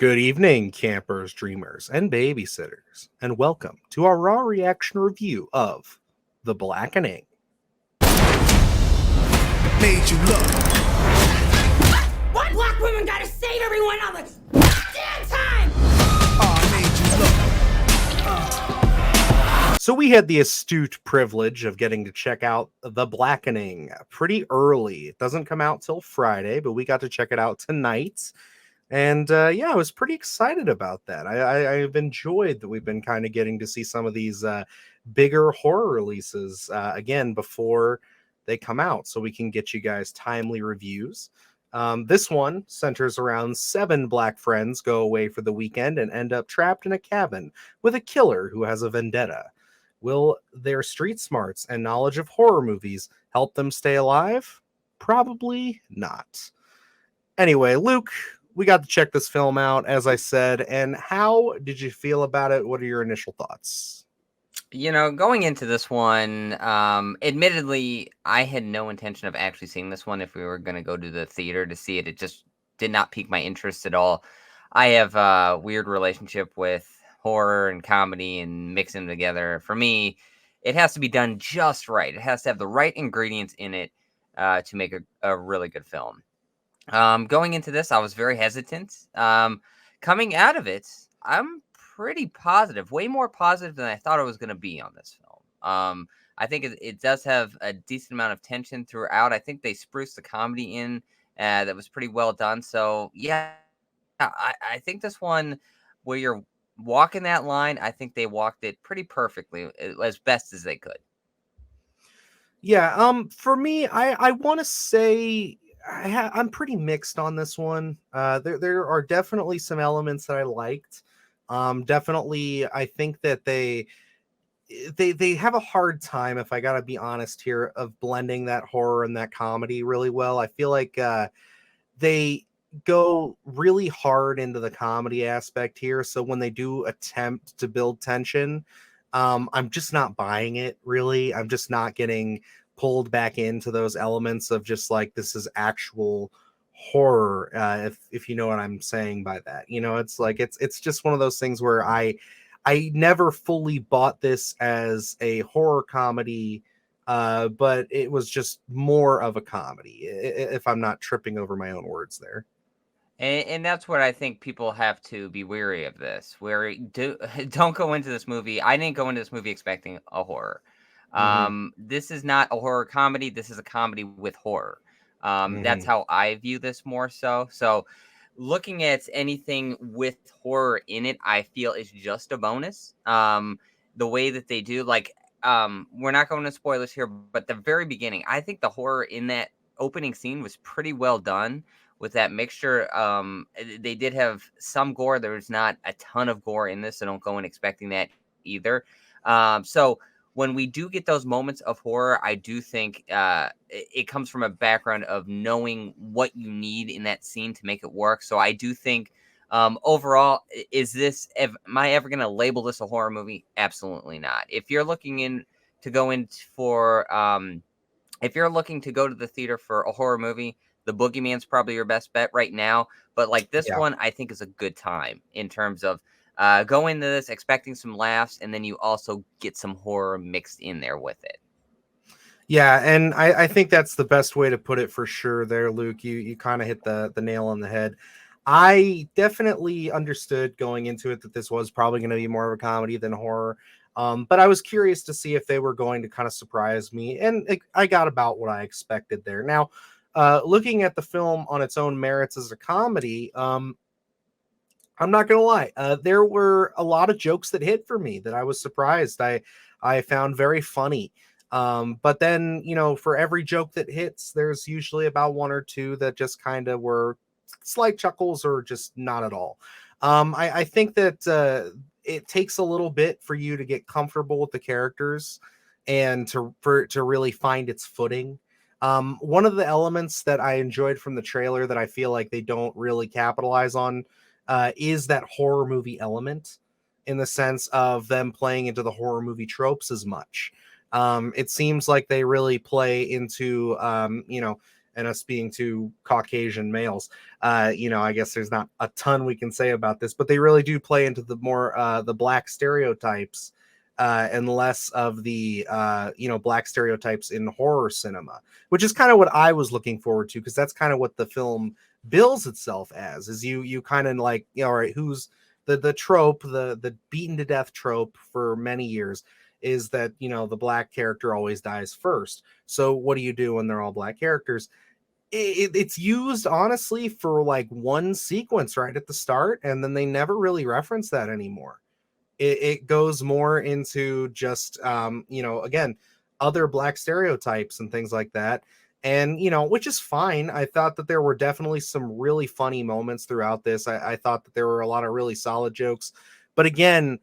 Good evening, campers, dreamers, and babysitters, and welcome to our raw reaction review of The Blackening. Made you look. One black woman gotta save everyone all the damn time! Oh, I made you look. So we had the astute privilege of getting to check out The Blackening pretty early. It doesn't come out till Friday, but we got to check it out tonight. And I was pretty excited about that. I've enjoyed that we've been kind of getting to see some of these bigger horror releases again before they come out, so we can get you guys timely reviews. This one centers around 7 black friends go away for the weekend and end up trapped in a cabin with a killer who has a vendetta. Will their street smarts and knowledge of horror movies help them stay alive? Probably not. Anyway, Luke, we got to check this film out, as I said, and how did you feel about it? What are your initial thoughts? Going into this one, admittedly, I had no intention of actually seeing this one if we were going to go to the theater to see it. It just did not pique my interest at all. I have a weird relationship with horror and comedy and mixing them together. For me, it has to be done just right. It has to have the right ingredients in it to make a really good film. Going into this, I was very hesitant. Coming out of it, I'm pretty positive, way more positive than I thought it was going to be on this film. I think it does have a decent amount of tension throughout. I think they spruced the comedy in that was pretty well done. So, yeah, I think this one, where you're walking that line, I think they walked it pretty perfectly, as best as they could. Yeah, for me, I want to say I'm pretty mixed on this one. There are definitely some elements that I liked. Definitely, I think that they have a hard time, if I gotta be honest here, of blending that horror and that comedy really well. I feel like they go really hard into the comedy aspect here. So when they do attempt to build tension, I'm just not buying it, really. I'm just not getting pulled back into those elements of just like, this is actual horror, if you know what I'm saying by that. It's like it's just one of those things where I never fully bought this as a horror comedy, but it was just more of a comedy, if I'm not tripping over my own words there. And that's what I think people have to be wary of this. Don't go into this movie. I didn't go into this movie expecting a horror. Hmm. This is not a horror comedy. This is a comedy with horror. That's Hmm. how I view this more so. So looking at anything with horror in it, I feel is just a bonus. The way that they do, we're not going to spoilers here, but the very beginning, I think the horror in that opening scene was pretty well done with that mixture. They did have some gore. There was not a ton of gore in this, so don't go in expecting that either. So when we do get those moments of horror, I do think it comes from a background of knowing what you need in that scene to make it work. So I do think overall, am I ever going to label this a horror movie? Absolutely not. If you're looking if you're looking to go to the theater for a horror movie, The Boogeyman's probably your best bet right now. But like this Yeah. one, I think is a good time in terms of go into this expecting some laughs, and then you also get some horror mixed in there with it. Yeah, and I think that's the best way to put it for sure there, Luke. You kind of hit the nail on the head. I definitely understood going into it that this was probably going to be more of a comedy than horror. But I was curious to see if they were going to kind of surprise me, and I got about what I expected there. Now, looking at the film on its own merits as a comedy, I'm not gonna lie. There were a lot of jokes that hit for me that I was surprised. I found very funny. But then, for every joke that hits, there's usually about one or two that just kind of were slight chuckles or just not at all. I think that it takes a little bit for you to get comfortable with the characters and to really find its footing. One of the elements that I enjoyed from the trailer that I feel like they don't really capitalize on is that horror movie element, in the sense of them playing into the horror movie tropes as much. It seems like they really play into, and us being two Caucasian males, I guess there's not a ton we can say about this, but they really do play into the more the black stereotypes and less of the black stereotypes in horror cinema, which is kind of what I was looking forward to, because that's kind of what the film bills itself as, is you kind of like, all right, who's the trope, the beaten to death trope for many years is that the black character always dies first. So what do you do when they're all black characters? It's used honestly for like one sequence right at the start, and then they never really reference that anymore. It goes more into just again, other black stereotypes and things like that, and which is fine. I thought that there were definitely some really funny moments throughout this. I thought that there were a lot of really solid jokes, but again,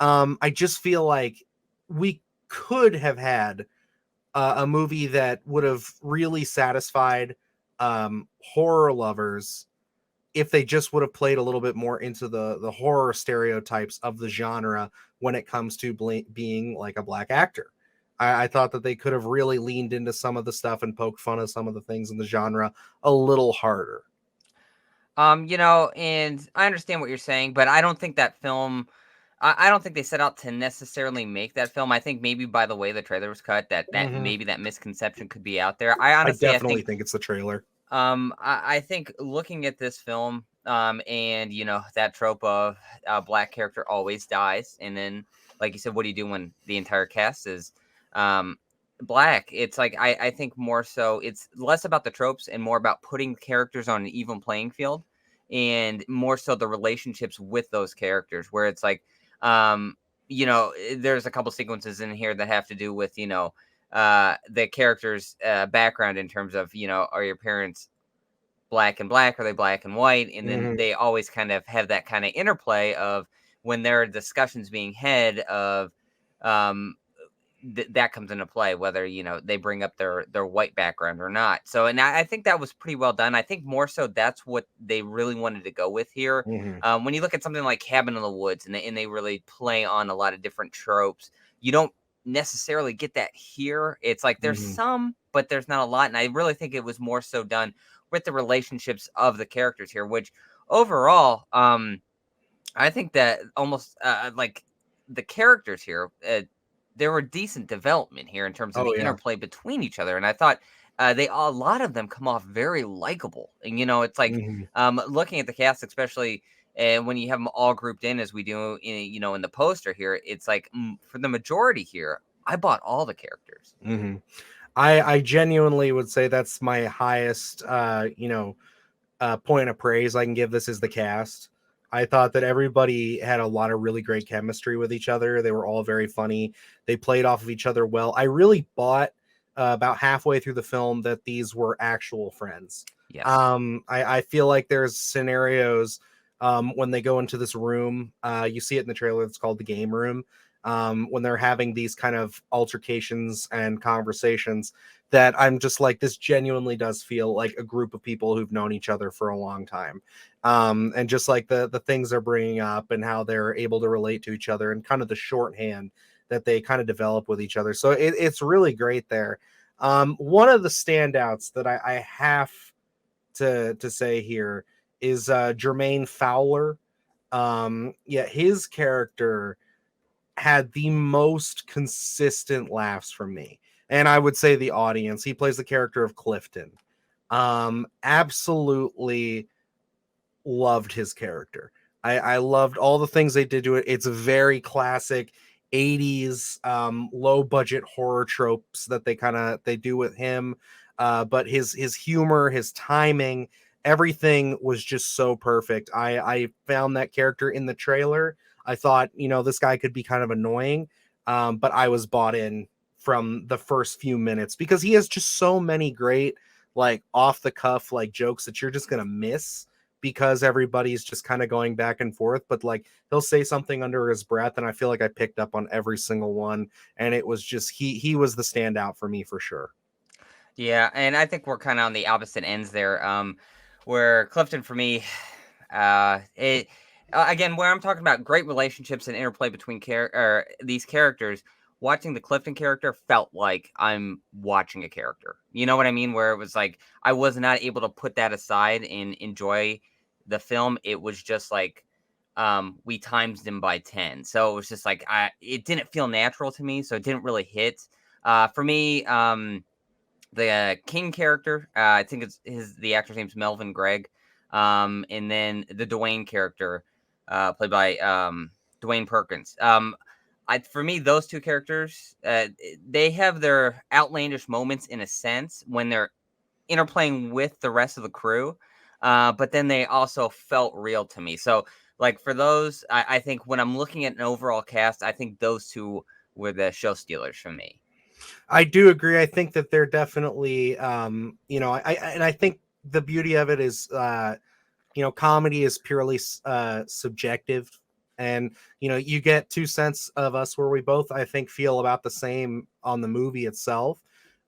I just feel like we could have had a movie that would have really satisfied horror lovers if they just would have played a little bit more into the horror stereotypes of the genre when it comes to being like a black actor. I thought that they could have really leaned into some of the stuff and poked fun at some of the things in the genre a little harder. And I understand what you're saying, but I don't think that film. I don't think they set out to necessarily make that film. I think maybe by the way the trailer was cut, that maybe that misconception could be out there. I definitely think it's the trailer. I think looking at this film, and that trope of black character always dies, and then like you said, what do you do when the entire cast is black? It's like I think more so it's less about the tropes and more about putting characters on an even playing field, and more so the relationships with those characters, where it's like there's a couple sequences in here that have to do with the character's background in terms of are your parents black and black, are they black and white, and then they always kind of have that kind of interplay of when there are discussions being had of that comes into play, whether they bring up their white background or not. So, and I think that was pretty well done. I think more so that's what they really wanted to go with here. When you look at something like Cabin in the Woods, and they really play on a lot of different tropes, you don't necessarily get that here. It's like there's some, but there's not a lot, and I really think it was more so done with the relationships of the characters here, which overall, I think that almost like the characters here, there were decent development here in terms of the interplay between each other, and I thought a lot of them come off very likable. And it's like looking at the cast, especially when you have them all grouped in as we do in the poster here, it's like for the majority here, I bought all the characters. I genuinely would say that's my highest point of praise I can give this is the cast. I thought that everybody had a lot of really great chemistry with each other. They were all very funny. They played off of each other well. I really bought about halfway through the film that these were actual friends. Yes. I feel like there's scenarios when they go into this room. You see it in the trailer. It's called the game room. When they're having these kind of altercations and conversations, that I'm just like, this genuinely does feel like a group of people who've known each other for a long time. And just like the things they're bringing up and how they're able to relate to each other and kind of the shorthand that they kind of develop with each other. So it's really great there. One of the standouts that I have to say here is Jermaine Fowler. His character had the most consistent laughs from me, and I would say the audience. He plays the character of Clifton. Absolutely loved his character. I loved all the things they did to it. It's a very classic 80s low budget horror tropes that they do with him, but his humor, his timing, everything was just so perfect. I found that character in the trailer. I thought, this guy could be kind of annoying, but I was bought in from the first few minutes because he has just so many great, like, off the cuff, like, jokes that you're just going to miss because everybody's just kind of going back and forth. But, like, he'll say something under his breath, and I feel like I picked up on every single one. And it was just, he was the standout for me for sure. Yeah, and I think we're kind of on the opposite ends there. Where Clifton for me, again, where I'm talking about great relationships and interplay between these characters, watching the Clifton character felt like I'm watching a character. You know what I mean? Where it was like I was not able to put that aside and enjoy the film. It was just like we times them by 10. So it was just like it didn't feel natural to me, so it didn't really hit. For me, the King character, I think the actor's name's Melvin Gregg. And then the Dwayne character, played by Dwayne Perkins. For me, those two characters, they have their outlandish moments in a sense when they're interplaying with the rest of the crew, but then they also felt real to me. So, like for those, I think when I'm looking at an overall cast, I think those two were the show stealers for me. I do agree. I think that they're definitely, and I think the beauty of it is, comedy is purely subjective, and you get 2 cents of us where we both, I think, feel about the same on the movie itself.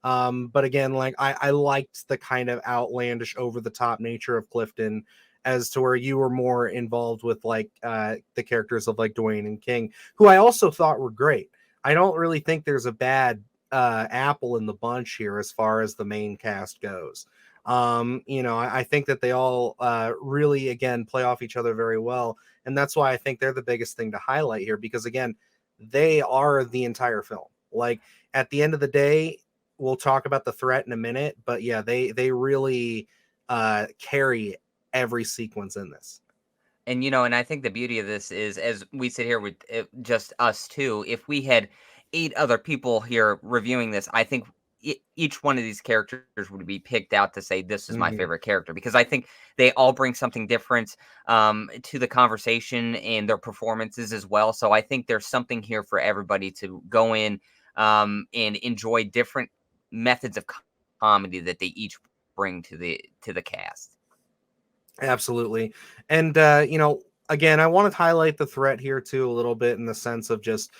But again, like I liked the kind of outlandish, over the top nature of Clifton, as to where you were more involved with like the characters of like Dwayne and King, who I also thought were great. I don't really think there's a bad apple in the bunch here as far as the main cast goes. I think that they all really, again, play off each other very well. And that's why I think they're the biggest thing to highlight here, because again, they are the entire film. Like at the end of the day, we'll talk about the threat in a minute, but yeah, they really carry every sequence in this. And I think the beauty of this is, as we sit here with just us two, if we had 8 other people here reviewing this, I think each one of these characters would be picked out to say this is my Mhm. favorite character, because I think they all bring something different to the conversation and their performances as well. So I think there's something here for everybody to go in and enjoy different methods of comedy that they each bring to the cast. Absolutely. And again, I want to highlight the threat here too a little bit, in the sense of just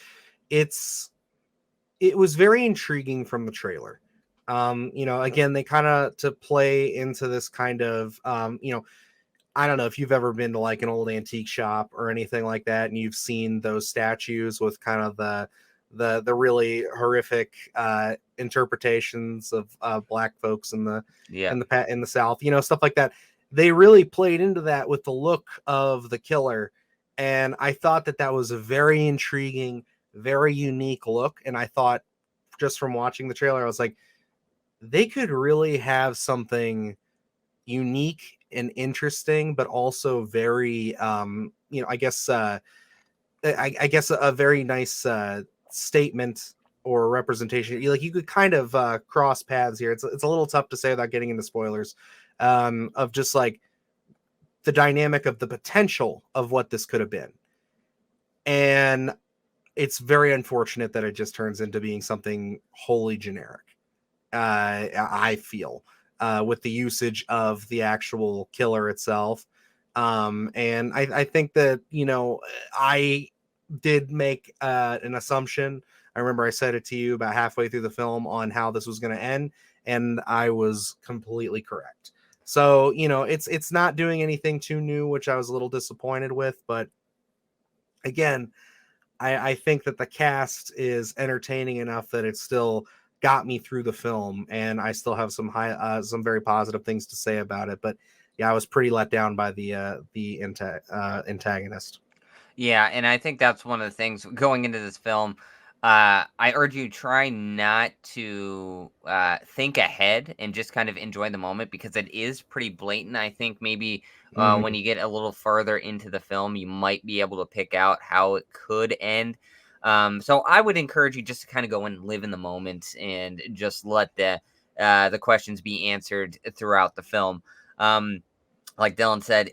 it's it was very intriguing from the trailer. Again, they kind of, to play into this kind of I don't know if you've ever been to like an old antique shop or anything like that, and you've seen those statues with kind of the really horrific interpretations of black folks in the Yeah. in the South, stuff like that. They really played into that with the look of the killer, and I thought that that was a very intriguing, very unique look. And I thought, just from watching the trailer, I was like, they could really have something unique and interesting, but also very, I guess, I guess a very nice statement or representation. Like you could kind of cross paths here. It's a little tough to say without getting into spoilers, of just like the dynamic of the potential of what this could have been. And it's very unfortunate that it just turns into being something wholly generic. I feel, with the usage of the actual killer itself. And I think that, I did make an assumption. I remember I said it to you about halfway through the film on how this was going to end, and I was completely correct. So, it's not doing anything too new, which I was a little disappointed with. But again, I think that the cast is entertaining enough that it still got me through the film, and I still have some very positive things to say about it. But yeah, I was pretty let down by the antagonist. Yeah, and I think that's one of the things going into this film. I urge you, try not to think ahead and just kind of enjoy the moment, because it is pretty blatant. I think maybe when Mhm. you get a little further into the film, you might be able to pick out how it could end. So I would encourage you just to kind of go and live in the moment and just let the questions be answered throughout the film. Like Dylan said,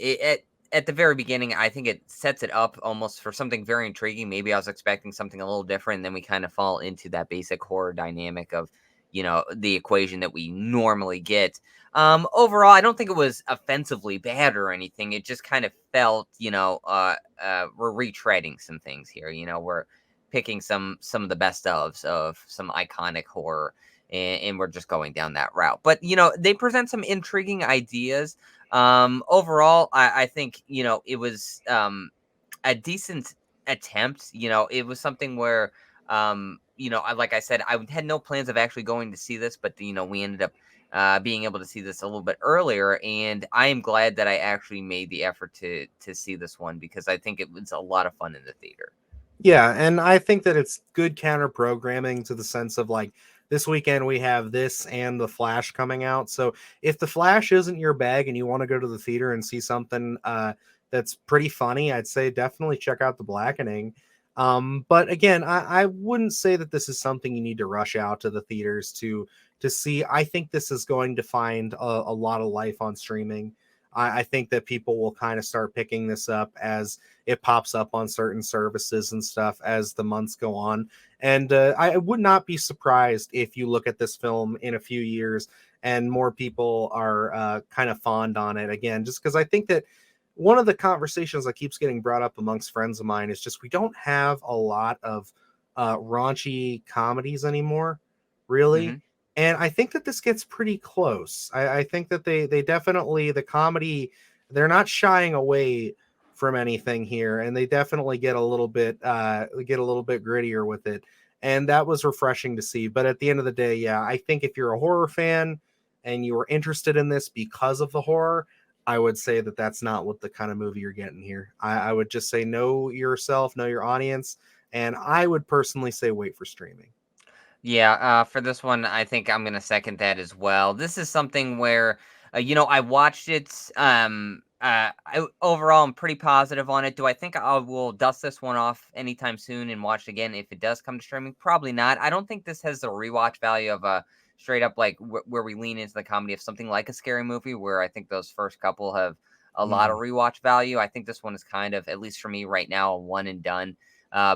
at the very beginning, I think it sets it up almost for something very intriguing. Maybe I was expecting something a little different, and then we kind of fall into that basic horror dynamic of, the equation that we normally get. Overall, I don't think it was offensively bad or anything. It just kind of felt, we're retreading some things here. We're picking some of the best of some iconic horror, and we're just going down that route. But they present some intriguing ideas. Overall, I think, it was a decent attempt. It was something where like I said, I had no plans of actually going to see this, but we ended up being able to see this a little bit earlier, and I am glad that I actually made the effort to see this one because I think it was a lot of fun in the theater. Yeah, and I think that it's good counter programming to the sense of like this weekend we have this and The Flash coming out. So if The Flash isn't your bag and you want to go to the theater and see something that's pretty funny, I'd say definitely check out The Blackening. But again, I wouldn't say that this is something you need to rush out to the theaters to see. I think this is going to find a lot of life on streaming. I think that people will kind of start picking this up as it pops up on certain services and stuff as the months go on. And I would not be surprised if you look at this film in a few years and more people are kind of fond on it again, just because I think that one of the conversations that keeps getting brought up amongst friends of mine is just we don't have a lot of raunchy comedies anymore, really. Hmm. And I think that this gets pretty close. I think that they definitely the comedy, they're not shying away from anything here, and they definitely get a little bit grittier with it, and that was refreshing to see. But at the end of the day, yeah, I think if you're a horror fan and you were interested in this because of the horror, I would say that that's not what the kind of movie you're getting here. I would just say know yourself, know your audience, and I would personally say wait for streaming. Yeah, for this one, I think I'm gonna second that as well. This is something where, I watched it. Overall, I'm pretty positive on it. Do I think I will dust this one off anytime soon and watch it again if it does come to streaming? Probably not. I don't think this has the rewatch value of a straight up like where we lean into the comedy of something like a scary movie, where I think those first couple have a lot of Mhm. rewatch value. I think this one is kind of, at least for me right now, a one and done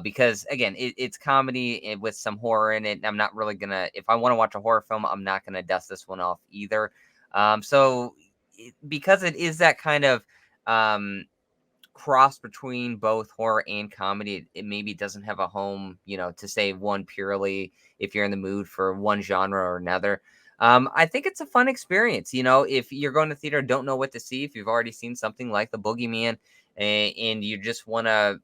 because again, it's comedy with some horror in it. I'm not really gonna, if I want to watch a horror film, I'm not gonna dust this one off either. Because it is that kind of um, cross between both horror and comedy, it maybe doesn't have a home, to say one purely if you're in the mood for one genre or another. I think it's a fun experience. If you're going to theater, don't know what to see, if you've already seen something like The Boogeyman and you just want to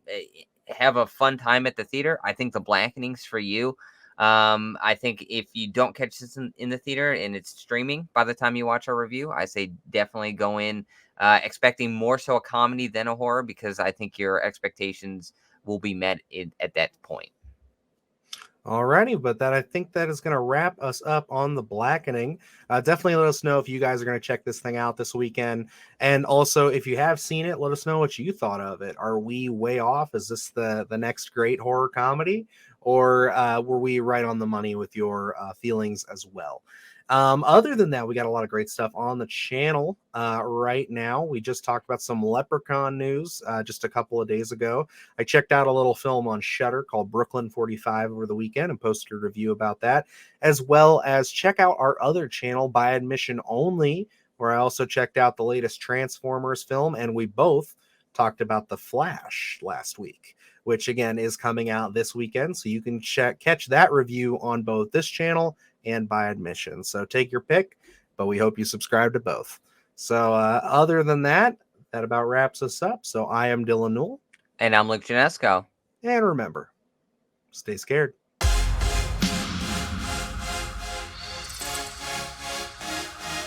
have a fun time at the theater, I think The Blackening's for you. I think if you don't catch this in the theater and it's streaming by the time you watch our review, I say definitely go in expecting more so a comedy than a horror because I think your expectations will be met at that point. Alrighty, but that I think that is going to wrap us up on The Blackening. Definitely let us know if you guys are going to check this thing out this weekend, and also if you have seen it, let us know what you thought of it. Are we way off? Is this the next great horror comedy, or were we right on the money with your feelings as well? Other than that, we got a lot of great stuff on the channel right now. We just talked about some Leprechaun news just a couple of days ago. I checked out a little film on Shudder called Brooklyn 45 over the weekend and posted a review about that, as well as check out our other channel, By Admission Only, where I also checked out the latest Transformers film, and we both talked about The Flash last week, which again is coming out this weekend. So you can catch that review on both this channel and By Admission. So take your pick, but we hope you subscribe to both. So other than that, that about wraps us up. So I am Dylan Newell. And I'm Luke Janesco. And remember, stay scared.